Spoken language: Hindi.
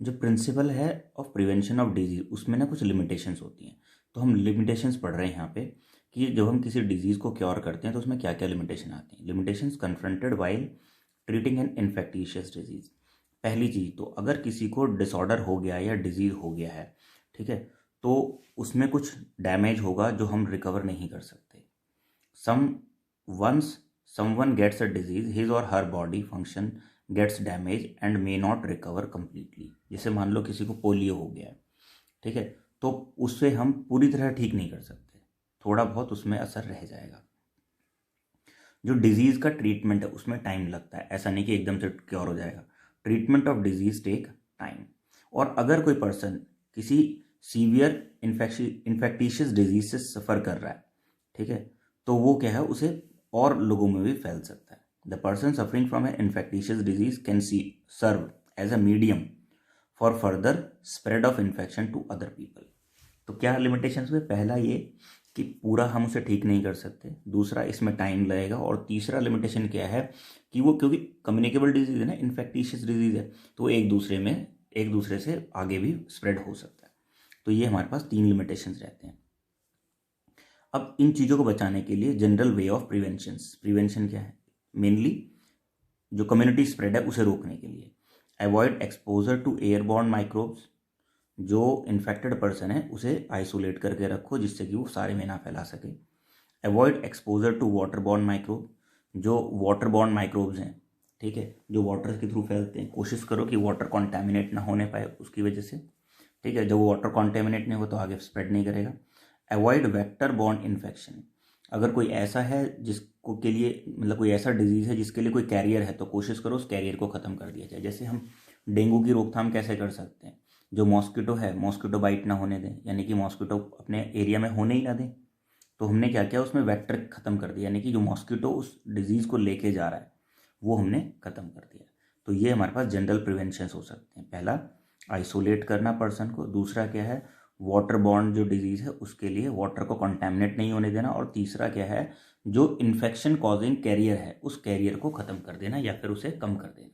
जो प्रिंसिपल है ऑफ प्रिवेंशन ऑफ डिजीज उसमें ना कुछ लिमिटेशंस होती हैं। तो हम लिमिटेशंस पढ़ रहे हैं यहाँ पे कि जब हम किसी डिजीज़ को क्योर करते हैं तो उसमें क्या क्या लिमिटेशन आती हैं। Limitations confronted while treating an infectious disease. पहली चीज़ तो अगर किसी को डिसऑर्डर हो गया या डिजीज़ हो गया है, ठीक है, तो उसमें कुछ डैमेज होगा जो हम रिकवर नहीं कर सकते। Some once someone gets a disease his और her body function gets damage and may not recover completely. जैसे मान लो किसी को पोलियो हो गया है, ठीक है, तो उससे हम पूरी तरह ठीक नहीं कर सकते, थोड़ा बहुत उसमें असर रह जाएगा। जो डिजीज़ का ट्रीटमेंट है उसमें टाइम लगता है, ऐसा नहीं कि एकदम से क्योर हो जाएगा। Treatment of disease take time. और अगर कोई पर्सन किसी सीवियर इन्फेक्टिशियस डिजीज से सफ़र कर रहा है, ठीक है, तो वो क्या है, उसे और लोगों में भी फैल सकता है। The person suffering from a infectious disease can serve as a medium for further spread of infection to other people. तो क्या लिमिटेशंस में, पहला ये कि पूरा हम उसे ठीक नहीं कर सकते, दूसरा इसमें टाइम लगेगा, और तीसरा लिमिटेशन क्या है कि वो क्योंकि कम्युनिकेबल डिजीज़ है ना, इन्फेक्टिशियस डिजीज़ है, तो एक दूसरे से आगे भी स्प्रेड हो सकता है। तो ये हमारे पास 3 लिमिटेशंस रहते हैं। अब इन चीज़ों को बचाने के लिए जनरल वे ऑफ प्रिवेंशन क्या है, मेनली जो कम्युनिटी स्प्रेड है उसे रोकने के लिए। Avoid exposure to airborne microbes. जो इन्फेक्टेड पर्सन है उसे आइसोलेट करके रखो जिससे कि वो सारे में ना फैला सके। Avoid exposure to waterborne microbe. जो वाटरबॉर्न माइक्रोब्स हैं, ठीक है, जो वाटर के थ्रू फैलते हैं, कोशिश करो कि वाटर कॉन्टेमिनेट ना होने पाए उसकी वजह से, ठीक है। जब वो वाटर कॉन्टेमिनेट नहीं हो तो आगे स्प्रेड नहीं करेगा। Avoid vector borne infection. अगर कोई ऐसा है जिसको के लिए मतलब कोई ऐसा डिजीज़ है जिसके लिए कोई कैरियर है तो कोशिश करो उस कैरियर को ख़त्म कर दिया जाए। जैसे हम डेंगू की रोकथाम कैसे कर सकते हैं, जो मॉस्किटो है मॉस्किटो बाइट ना होने दें, यानी कि मॉस्किटो अपने एरिया में होने ही ना दें। तो हमने क्या किया, उसमें वेक्टर ख़त्म कर दिया, यानी कि जो मॉस्किटो उस डिजीज़ को लेके जा रहा है वो हमने ख़त्म कर दिया। तो ये हमारे पास जनरल प्रिवेंशंस हो सकते हैं। पहला, आइसोलेट करना पर्सन को। दूसरा क्या है, वाटर बॉर्न जो डिजीज़ है उसके लिए वाटर को कंटेमिनेट नहीं होने देना। और तीसरा क्या है, जो इन्फेक्शन कॉजिंग कैरियर है उस कैरियर को ख़त्म कर देना या फिर उसे कम कर देना।